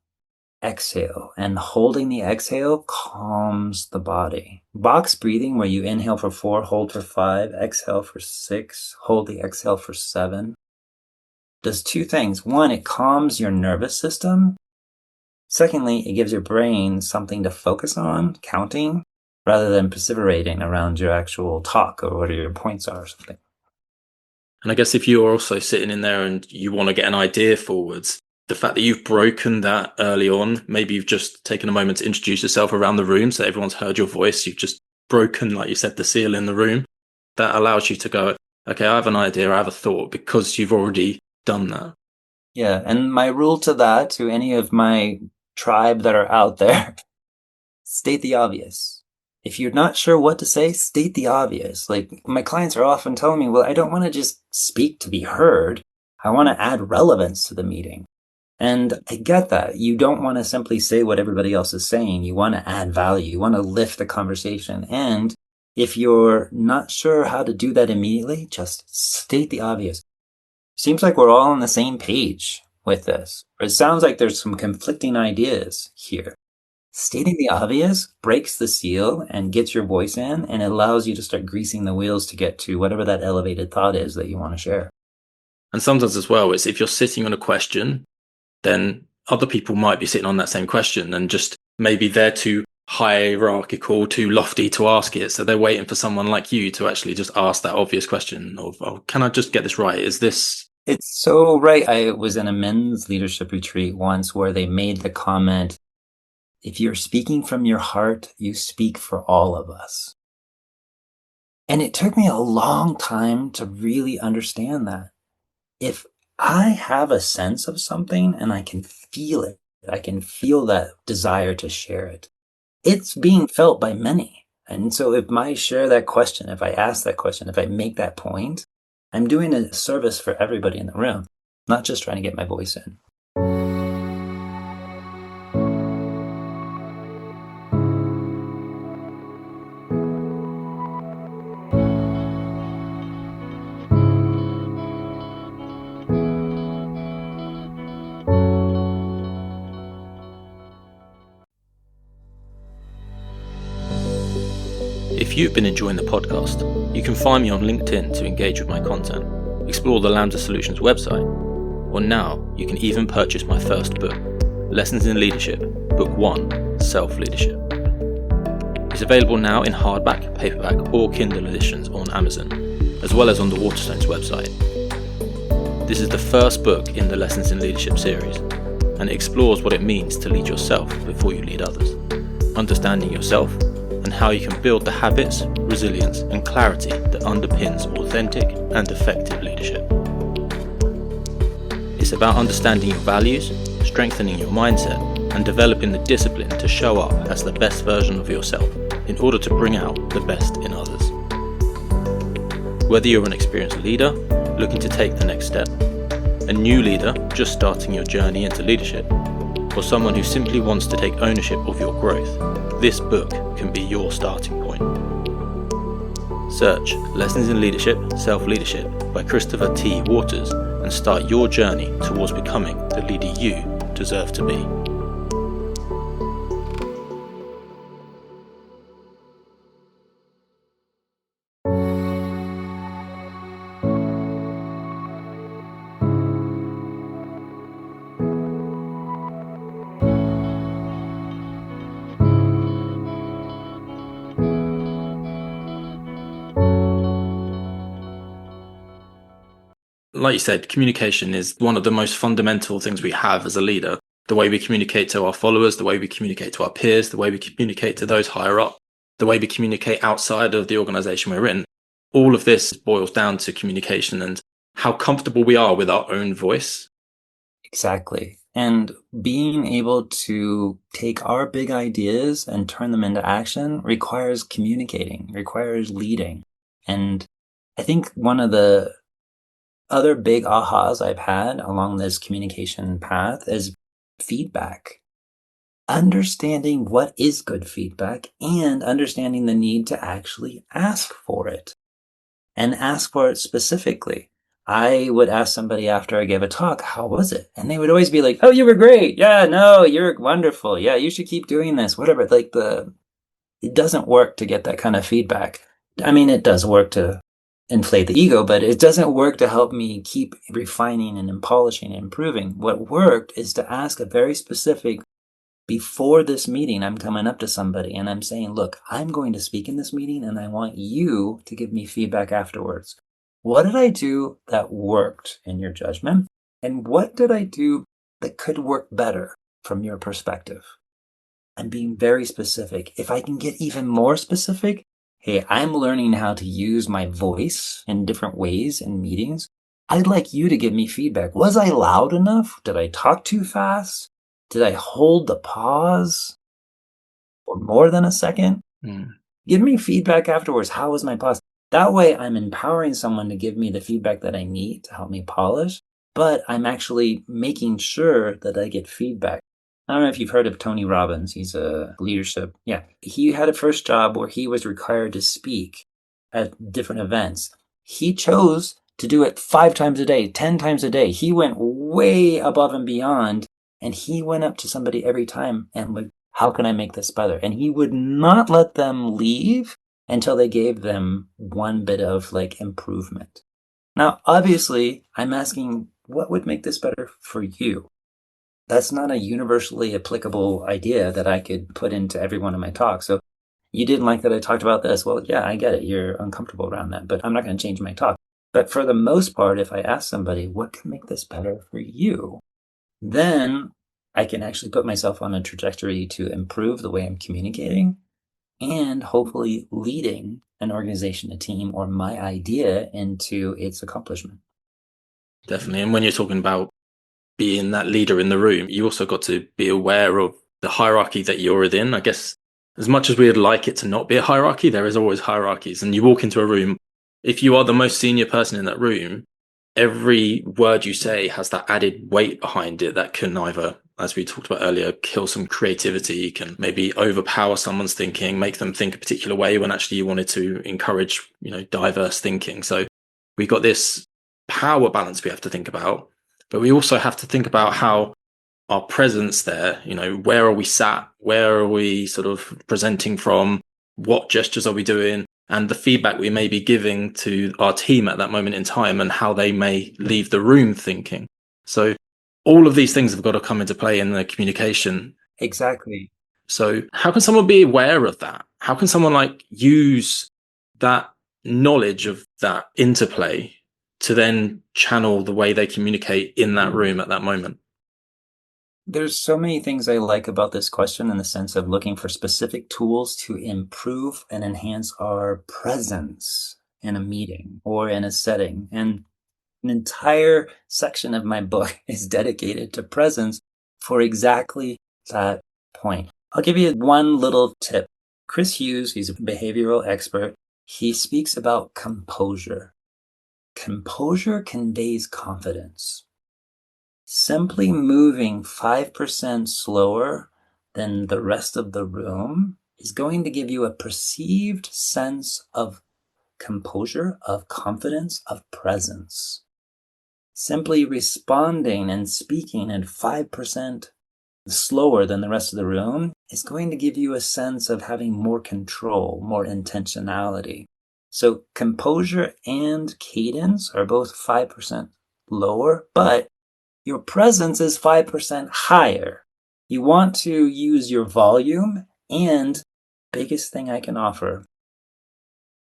exhale, and holding the exhale calms the body. Box breathing, where you inhale for 4, hold for 5, exhale for 6, hold the exhale for 7, does 2 things. 1, it calms your nervous system. Secondly, it gives your brain something to focus on, counting, rather than perseverating around your actual talk or what your points are or something. And I guess if you're also sitting in there and you want to get an idea forwards, the fact that you've broken that early on, maybe you've just taken a moment to introduce yourself around the room so everyone's heard your voice. You've just broken, like you said, the seal in the room. That allows you to go, okay, I have an idea, I have a thought, because you've already done that. Yeah. And my rule to that, to any of my tribe that are out there, state the obvious. If you're not sure what to say, state the obvious. Like, my clients are often telling me, well, I don't want to just speak to be heard. I want to add relevance to the meeting. And I get that. You don't want to simply say what everybody else is saying. You want to add value. You want to lift the conversation. And if you're not sure how to do that immediately, just state the obvious. Seems like we're all on the same page with this. It sounds like there's some conflicting ideas here. Stating the obvious breaks the seal and gets your voice in, and it allows you to start greasing the wheels to get to whatever that elevated thought is that you want to share. And sometimes as well, it's if you're sitting on a question, then other people might be sitting on that same question and just maybe they're too hierarchical, too lofty to ask it. So they're waiting for someone like you to actually just ask that obvious question of, oh, can I just get this right? Is this... It's so right. I was in a men's leadership retreat once where they made the comment, if you're speaking from your heart, you speak for all of us. And it took me a long time to really understand that. If I have a sense of something and I can feel it, I can feel that desire to share it, it's being felt by many. And so if I share that question, if I ask that question, if I make that point, I'm doing a service for everybody in the room, not just trying to get my voice in. If you've been enjoying the podcast, you can find me on LinkedIn to engage with my content, explore the Lambda Solutions website, or now you can even purchase my first book, Lessons in Leadership, Book 1, Self-Leadership. It's available now in hardback, paperback or Kindle editions on Amazon, as well as on the Waterstones website. This is the first book in the Lessons in Leadership series, and it explores what it means to lead yourself before you lead others, understanding yourself and how you can build the habits, resilience and clarity that underpins authentic and effective leadership. It's about understanding your values, strengthening your mindset and developing the discipline to show up as the best version of yourself in order to bring out the best in others. Whether you're an experienced leader looking to take the next step, a new leader just starting your journey into leadership, or someone who simply wants to take ownership of your growth, this book can be your starting point. Search Lessons in Leadership, Self-Leadership by Christopher T. Waters and start your journey towards becoming the leader you deserve to be. Like you said, communication is one of the most fundamental things we have as a leader. The way we communicate to our followers, the way we communicate to our peers, the way we communicate to those higher up, the way we communicate outside of the organization we're in. All of this boils down to communication and how comfortable we are with our own voice. Exactly. And being able to take our big ideas and turn them into action requires communicating, requires leading. And I think one of the other big ahas I've had along this communication path is feedback. Understanding what is good feedback and understanding the need to actually ask for it and ask for it specifically. I would ask somebody after I gave a talk, how was it? And they would always be like, oh, you were great. Yeah, no, you're wonderful. Yeah, you should keep doing this, whatever. It doesn't work to get that kind of feedback. I mean, it does work to inflate the ego, but it doesn't work to help me keep refining and polishing and improving. What worked is to ask a very specific, before this meeting, I'm coming up to somebody and I'm saying, look, I'm going to speak in this meeting and I want you to give me feedback afterwards. What did I do that worked in your judgment? And what did I do that could work better from your perspective? I'm being very specific. If I can get even more specific, hey, I'm learning how to use my voice in different ways in meetings. I'd like you to give me feedback. Was I loud enough? Did I talk too fast? Did I hold the pause for more than a second? Give me feedback afterwards. How was my pause? That way I'm empowering someone to give me the feedback that I need to help me polish, but I'm actually making sure that I get feedback. I don't know if you've heard of Tony Robbins. He's a leadership. Yeah. He had a first job where he was required to speak at different events. He chose to do it 5 times a day, 10 times a day. He went way above and beyond, and he went up to somebody every time and like, how can I make this better? And he would not let them leave until they gave them one bit of improvement. Now, obviously, I'm asking, what would make this better for you? That's not a universally applicable idea that I could put into every one of my talks. So you didn't like that I talked about this. Well, yeah, I get it. You're uncomfortable around that, but I'm not going to change my talk. But for the most part, if I ask somebody, what can make this better for you? Then I can actually put myself on a trajectory to improve the way I'm communicating and hopefully leading an organization, a team, or my idea into its accomplishment. Definitely. And when you're talking about being that leader in the room, you also got to be aware of the hierarchy that you're within. I guess as much as we'd like it to not be a hierarchy, there is always hierarchies. And you walk into a room, if you are the most senior person in that room, every word you say has that added weight behind it that can either, as we talked about earlier, kill some creativity, can maybe overpower someone's thinking, make them think a particular way when actually you wanted to encourage, diverse thinking. So we got this power balance we have to think about, but we also have to think about how our presence there, where are we sat? Where are we sort of presenting from? What gestures are we doing? And the feedback we may be giving to our team at that moment in time and how they may leave the room thinking. So all of these things have got to come into play in the communication. Exactly. So how can someone be aware of that? How can someone like use that knowledge of that interplay to then channel the way they communicate in that room at that moment? There's so many things I like about this question in the sense of looking for specific tools to improve and enhance our presence in a meeting or in a setting. And an entire section of my book is dedicated to presence for exactly that point. I'll give you one little tip. Chris Hughes, he's a behavioral expert. He speaks about composure. Composure conveys confidence. Simply moving 5% slower than the rest of the room is going to give you a perceived sense of composure, of confidence, of presence. Simply responding and speaking at 5% slower than the rest of the room is going to give you a sense of having more control, more intentionality. So composure and cadence are both 5% lower, but your presence is 5% higher. You want to use your volume and, biggest thing I can offer,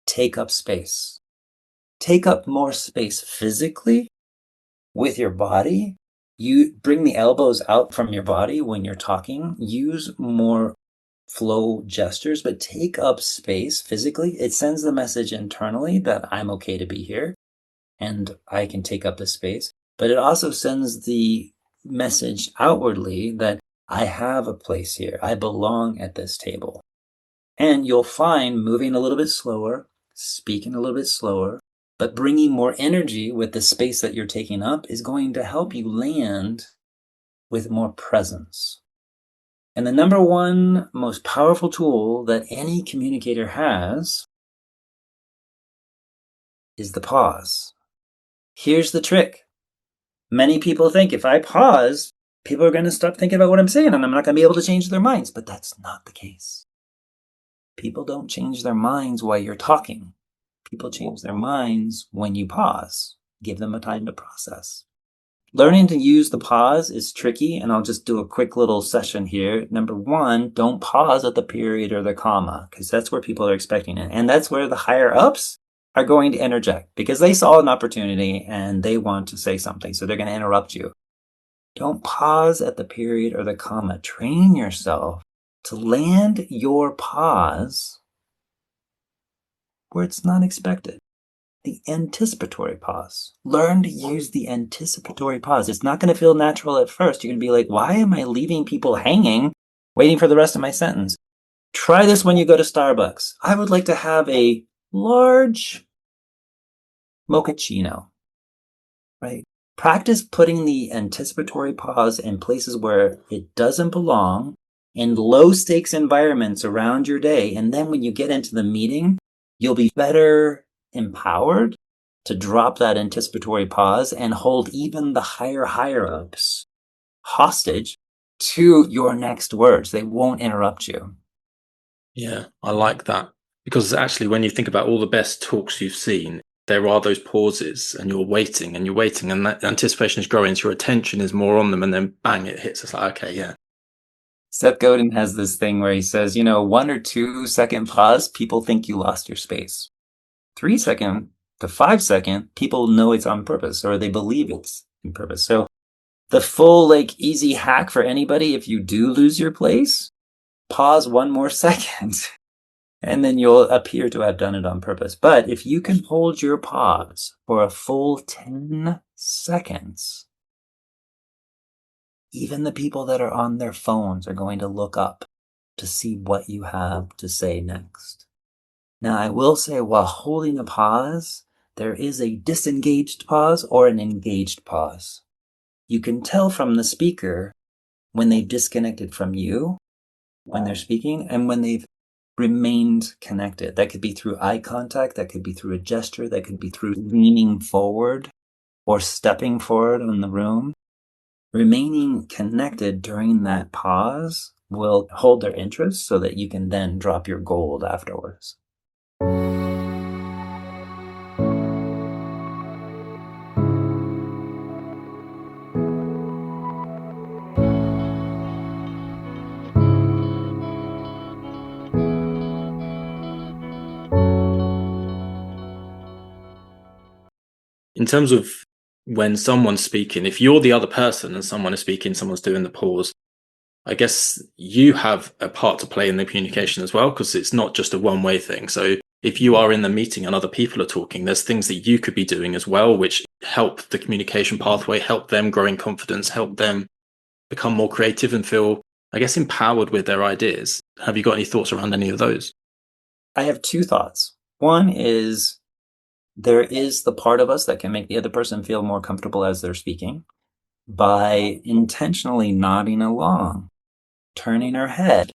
take up space. Take up more space physically with your body. You bring the elbows out from your body when you're talking. Use more flow gestures, but take up space physically. It sends the message internally that I'm okay to be here and I can take up the space. But it also sends the message outwardly that I have a place here. I belong at this table. And you'll find moving a little bit slower, speaking a little bit slower, but bringing more energy with the space that you're taking up is going to help you land with more presence. And the number one most powerful tool that any communicator has is the pause. Here's the trick. Many people think if I pause, people are going to stop thinking about what I'm saying and I'm not going to be able to change their minds. But that's not the case. People don't change their minds while you're talking. People change their minds when you pause. Give them a time to process. Learning to use the pause is tricky, and I'll just do a quick little session here. Number one, don't pause at the period or the comma, because that's where people are expecting it. And that's where the higher ups are going to interject, because they saw an opportunity and they want to say something, so they're going to interrupt you. Don't pause at the period or the comma. Train yourself to land your pause where it's not expected. The anticipatory pause. Learn to use the anticipatory pause. It's not going to feel natural at first. You're going to be like, why am I leaving people hanging, waiting for the rest of my sentence? Try this when you go to Starbucks. I would like to have a large mochaccino, right? Practice putting the anticipatory pause in places where it doesn't belong, in low stakes environments around your day. And then when you get into the meeting, you'll be better empowered to drop that anticipatory pause and hold even the higher ups hostage to your next words. They won't interrupt you. Yeah, I like that. Because actually, when you think about all the best talks you've seen, there are those pauses and you're waiting and that anticipation is growing. So your attention is more on them and then bang, it hits. It's like, okay, yeah. Seth Godin has this thing where he says, 1 or 2 second pause, people think you lost your space. 3 second to 5 second, people know it's on purpose or they believe it's on purpose. So the full, easy hack for anybody, if you do lose your place, pause 1 more second and then you'll appear to have done it on purpose. But if you can hold your pause for a full 10 seconds, even the people that are on their phones are going to look up to see what you have to say next. Now, I will say while holding a pause, there is a disengaged pause or an engaged pause. You can tell from the speaker when they've disconnected from you, when they're speaking, and when they've remained connected. That could be through eye contact, that could be through a gesture, that could be through leaning forward or stepping forward in the room. Remaining connected during that pause will hold their interest so that you can then drop your gold afterwards. In terms of when someone's speaking, if you're the other person and someone is speaking, someone's doing the pause, I guess you have a part to play in the communication as well, because it's not just a one-way thing. So if you are in the meeting and other people are talking, there's things that you could be doing as well, which help the communication pathway, help them grow in confidence, help them become more creative and feel, I guess, empowered with their ideas. Have you got any thoughts around any of those? I have two thoughts. One is there is the part of us that can make the other person feel more comfortable as they're speaking by intentionally nodding along, turning our head,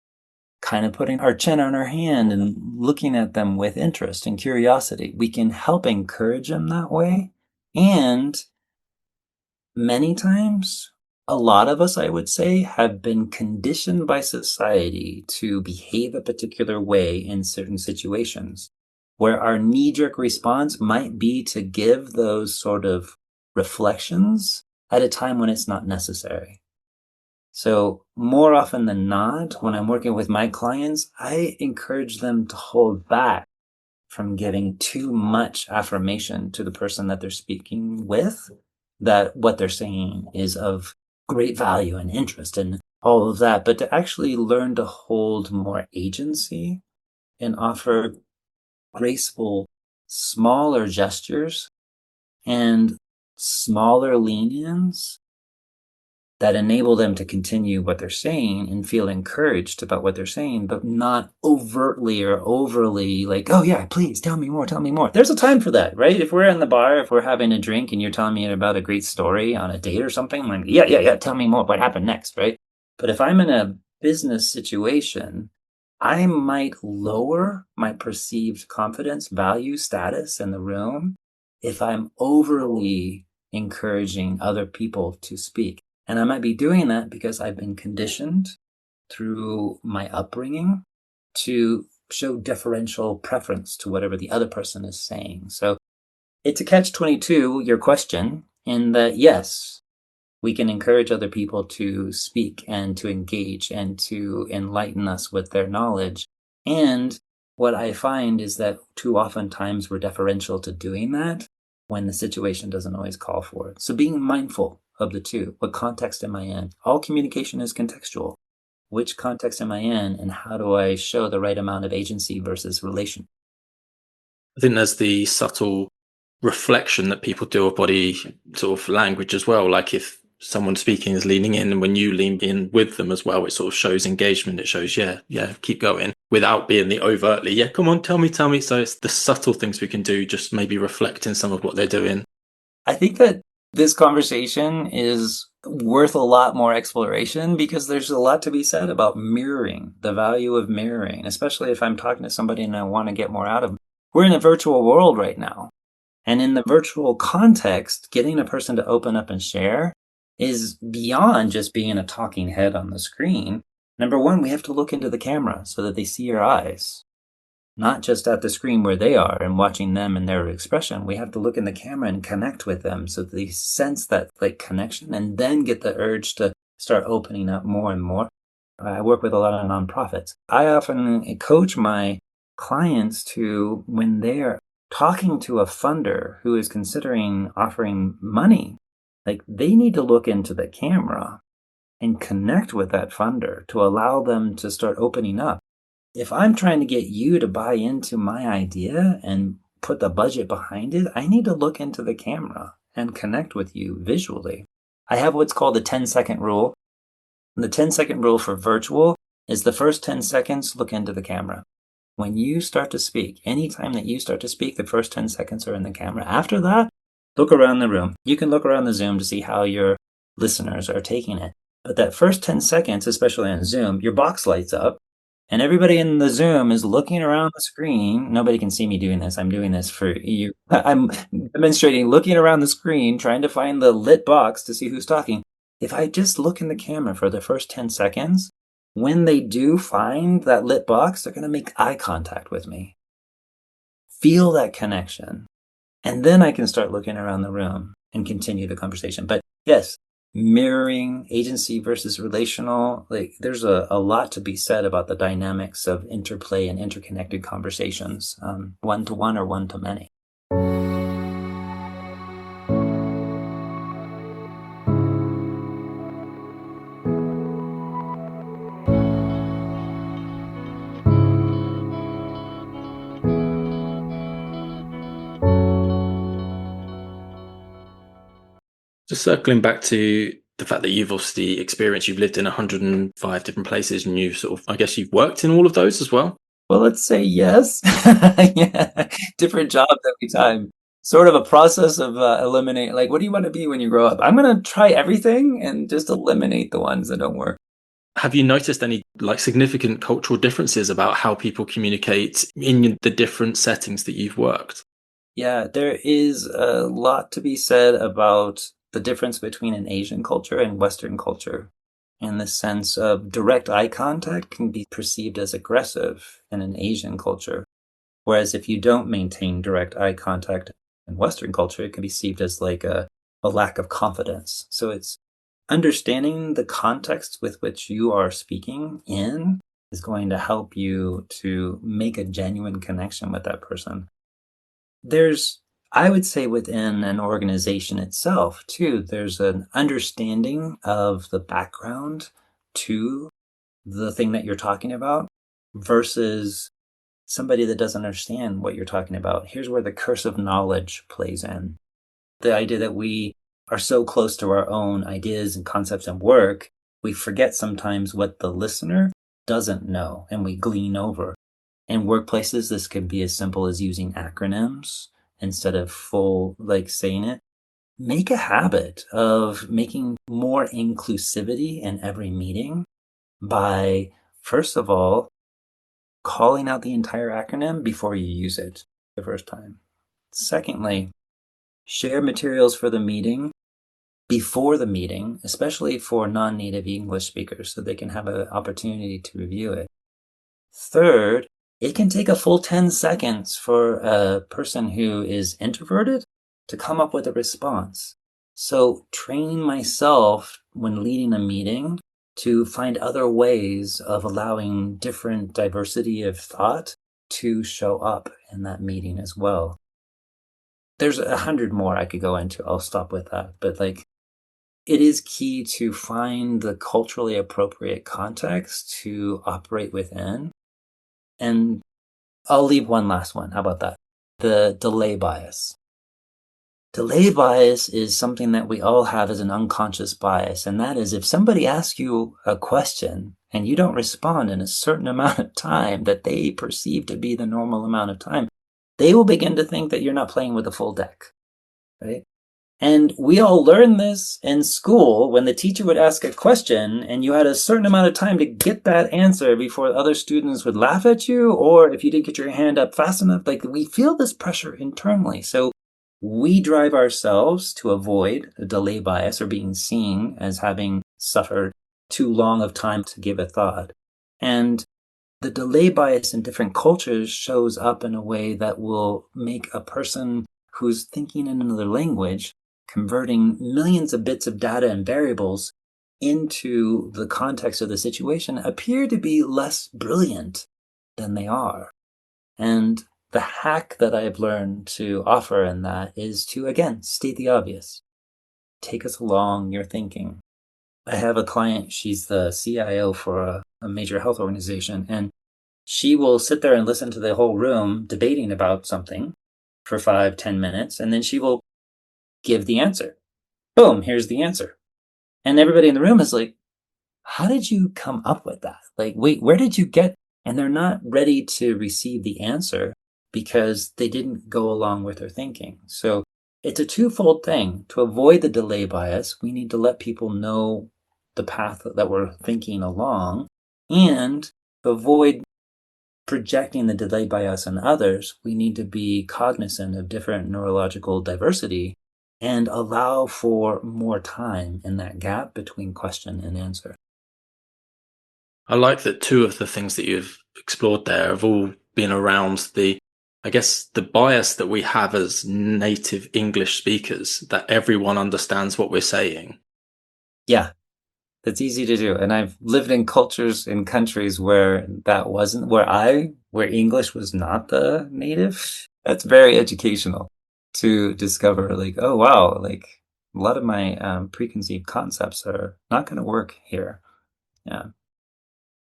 kind of putting our chin on our hand and looking at them with interest and curiosity. We can help encourage them that way. And many times, a lot of us, I would say, have been conditioned by society to behave a particular way in certain situations, where our knee-jerk response might be to give those sort of reflections at a time when it's not necessary. So more often than not, when I'm working with my clients, I encourage them to hold back from giving too much affirmation to the person that they're speaking with, that what they're saying is of great value and interest and all of that, but to actually learn to hold more agency and offer graceful, smaller gestures and smaller lean-ins that enable them to continue what they're saying and feel encouraged about what they're saying, but not overtly or overly like, oh yeah, please tell me more, tell me more. There's a time for that, right? If we're in the bar, if we're having a drink and you're telling me about a great story on a date or something, I'm like, yeah, tell me more. What happened next, right? But if I'm in a business situation, I might lower my perceived confidence, value, status in the room if I'm overly encouraging other people to speak. And I might be doing that because I've been conditioned through my upbringing to show deferential preference to whatever the other person is saying. So it's a catch-22, your question, in that, yes, we can encourage other people to speak and to engage and to enlighten us with their knowledge. And what I find is that too often times we're deferential to doing that when the situation doesn't always call for it. So being mindful of the two. What context am I in? All communication is contextual. Which context am I in, and how do I show the right amount of agency versus relation? I think there's the subtle reflection that people do of body sort of language as well. Like if someone speaking is leaning in, and when you lean in with them as well, it sort of shows engagement. It shows, yeah, keep going, without being the overtly, yeah, come on, tell me. So it's the subtle things we can do, just maybe reflecting some of what they're doing. I think that this conversation is worth a lot more exploration because there's a lot to be said about mirroring, the value of mirroring, especially if I'm talking to somebody and I want to get more out of them. We're in a virtual world right now. And in the virtual context, getting a person to open up and share is beyond just being a talking head on the screen. Number one, we have to look into the camera so that they see your eyes. Not just at the screen where they are and watching them and their expression. We have to look in the camera and connect with them so they sense that like connection and then get the urge to start opening up more and more. I work with a lot of nonprofits. I often coach my clients to, when they're talking to a funder who is considering offering money, like they need to look into the camera and connect with that funder to allow them to start opening up. If I'm trying to get you to buy into my idea and put the budget behind it, I need to look into the camera and connect with you visually. I have what's called the 10-second rule. The 10-second rule for virtual is the first 10 seconds, look into the camera. When you start to speak, anytime that you start to speak, the first 10 seconds are in the camera. After that, look around the room. You can look around the Zoom to see how your listeners are taking it. But that first 10 seconds, especially on Zoom, your box lights up. And everybody in the Zoom is looking around the screen. Nobody can see me doing this. I'm doing this for you. I'm demonstrating looking around the screen, trying to find the lit box to see who's talking. If I just look in the camera for the first 10 seconds, when they do find that lit box, they're going to make eye contact with me. Feel that connection. And then I can start looking around the room and continue the conversation. But yes, mirroring, agency versus relational, like there's a lot to be said about the dynamics of interplay and interconnected conversations, one-to-one or one-to-many. Just circling back to the fact that you've lived in 105 different places and I guess you've worked in all of those as well. Well, let's say yes. Yeah, different jobs every time. Sort of a process of eliminate, like, what do you want to be when you grow up? I'm going to try everything and just eliminate the ones that don't work. Have you noticed any like significant cultural differences about how people communicate in the different settings that you've worked? Yeah, there is a lot to be said about the difference between an Asian culture and Western culture, in the sense of direct eye contact can be perceived as aggressive in an Asian culture. Whereas if you don't maintain direct eye contact in Western culture, it can be perceived as like a lack of confidence. So it's understanding the context with which you are speaking in is going to help you to make a genuine connection with that person. There's, I would say, within an organization itself, too, there's an understanding of the background to the thing that you're talking about versus somebody that doesn't understand what you're talking about. Here's where the curse of knowledge plays in. The idea that we are so close to our own ideas and concepts and work, we forget sometimes what the listener doesn't know and we glean over. In workplaces, this could be as simple as using acronyms instead of full, like saying it. Make a habit of making more inclusivity in every meeting by, first of all, calling out the entire acronym before you use it the first time. Secondly, share materials for the meeting before the meeting, especially for non-native English speakers, so they can have an opportunity to review it. Third, it can take a full 10 seconds for a person who is introverted to come up with a response. So training myself when leading a meeting to find other ways of allowing different diversity of thought to show up in that meeting as well. There's 100 more I could go into. I'll stop with that. But like, it is key to find the culturally appropriate context to operate within. And I'll leave one last one. How about that? The delay bias. Delay bias is something that we all have as an unconscious bias. And that is if somebody asks you a question and you don't respond in a certain amount of time that they perceive to be the normal amount of time, they will begin to think that you're not playing with a full deck, right? And we all learned this in school when the teacher would ask a question and you had a certain amount of time to get that answer before other students would laugh at you, or if you didn't get your hand up fast enough. Like, we feel this pressure internally. So we drive ourselves to avoid a delay bias or being seen as having suffered too long of time to give a thought. And the delay bias in different cultures shows up in a way that will make a person who's thinking in another language, converting millions of bits of data and variables into the context of the situation, appear to be less brilliant than they are. And the hack that I've learned to offer in that is to, again, state the obvious. Take us along your thinking. I have a client, she's the CIO for a major health organization, and she will sit there and listen to the whole room debating about something for 5-10 minutes, and then she will give the answer. Boom, here's the answer. And everybody in the room is like, how did you come up with that? Like, wait, where did you get? And they're not ready to receive the answer because they didn't go along with their thinking. So it's a twofold thing. To avoid the delay bias, we need to let people know the path that we're thinking along, and to avoid projecting the delay bias on others, we need to be cognizant of different neurological diversity and allow for more time in that gap between question and answer. I like that two of the things that you've explored there have all been around I guess, the bias that we have as native English speakers, that everyone understands what we're saying. Yeah, that's easy to do. And I've lived in cultures in countries where that wasn't, where English was not the native. That's very educational to discover, like, oh, wow, like a lot of my preconceived concepts are not going to work here. Yeah.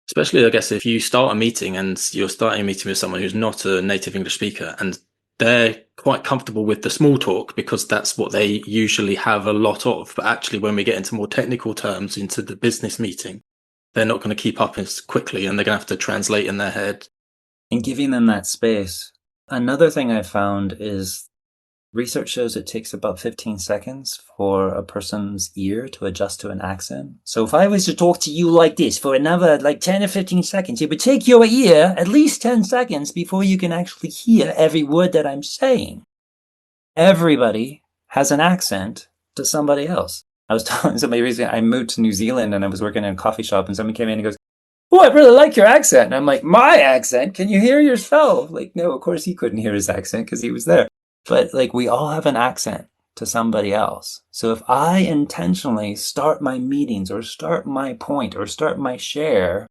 Especially, I guess, if you start a meeting and you're starting a meeting with someone who's not a native English speaker and they're quite comfortable with the small talk because that's what they usually have a lot of. But actually, when we get into more technical terms, into the business meeting, they're not going to keep up as quickly and they're going to have to translate in their head. And giving them that space. Another thing I found is research shows it takes about 15 seconds for a person's ear to adjust to an accent. So if I was to talk to you like this for another 10 or 15 seconds, it would take your ear at least 10 seconds before you can actually hear every word that I'm saying. Everybody has an accent to somebody else. I was telling somebody recently, I moved to New Zealand and I was working in a coffee shop and somebody came in and goes, "Oh, I really like your accent." And I'm like, "My accent? Can you hear yourself?" No, of course he couldn't hear his accent because he was there. But we all have an accent to somebody else. So if I intentionally start my meetings or start my point or start my share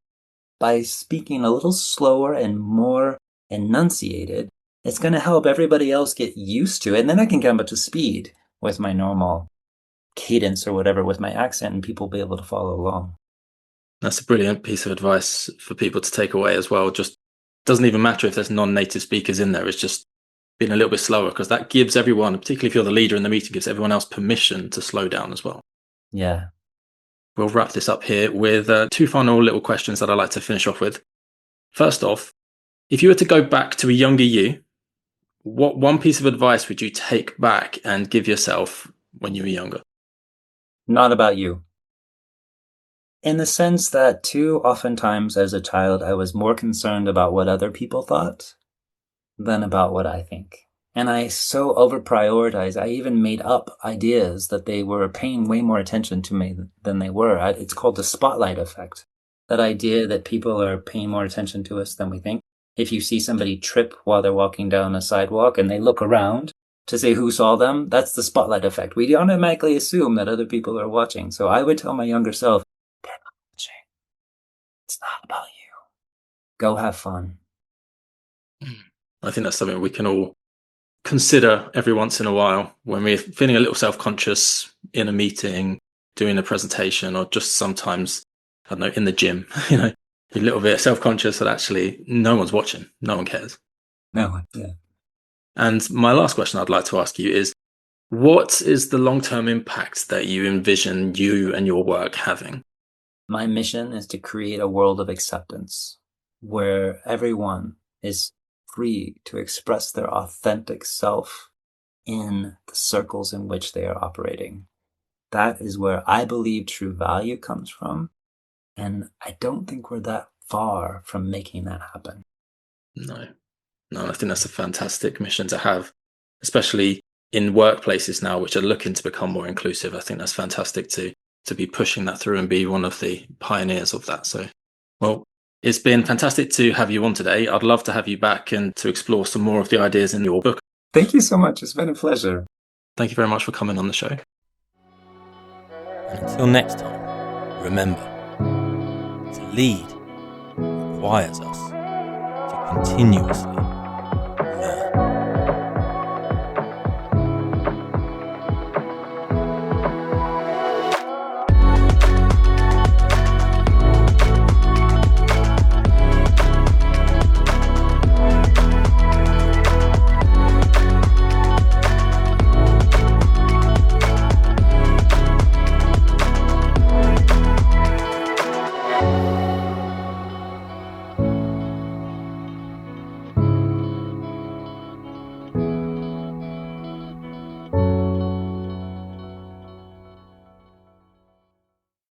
by speaking a little slower and more enunciated, it's going to help everybody else get used to it. And then I can come up to speed with my normal cadence or whatever with my accent and people will be able to follow along. That's a brilliant piece of advice for people to take away as well. Just doesn't even matter if there's non-native speakers in there. It's just being a little bit slower because that gives everyone, particularly if you're the leader in the meeting, gives everyone else permission to slow down as well. Yeah. We'll wrap this up here with 2 final little questions that I'd like to finish off with. First off, if you were to go back to a younger you, what one piece of advice would you take back and give yourself when you were younger? Not about you. In the sense that too oftentimes as a child, I was more concerned about what other people thought than about what I think. And I so over-prioritized, I even made up ideas that they were paying way more attention to me than they were. It's called the spotlight effect. That idea that people are paying more attention to us than we think. If you see somebody trip while they're walking down a sidewalk and they look around to say who saw them, that's the spotlight effect. We automatically assume that other people are watching. So I would tell my younger self, they're not watching. It's not about you. Go have fun. I think that's something we can all consider every once in a while when we're feeling a little self-conscious in a meeting, doing a presentation, or just sometimes, I don't know, in the gym, you're a little bit self-conscious that actually no one's watching, no one cares. No one, yeah. And my last question I'd like to ask you is, what is the long-term impact that you envision you and your work having? My mission is to create a world of acceptance where everyone is free to express their authentic self in the circles in which they are operating. That is where I believe true value comes from. And I don't think we're that far from making that happen. No, I think that's a fantastic mission to have, especially in workplaces now, which are looking to become more inclusive. I think that's fantastic to be pushing that through and be one of the pioneers of that. So, well, it's been fantastic to have you on today. I'd love to have you back and to explore some more of the ideas in your book. Thank you so much. It's been a pleasure. Thank you very much for coming on the show. And until next time, remember, to lead requires us to continuously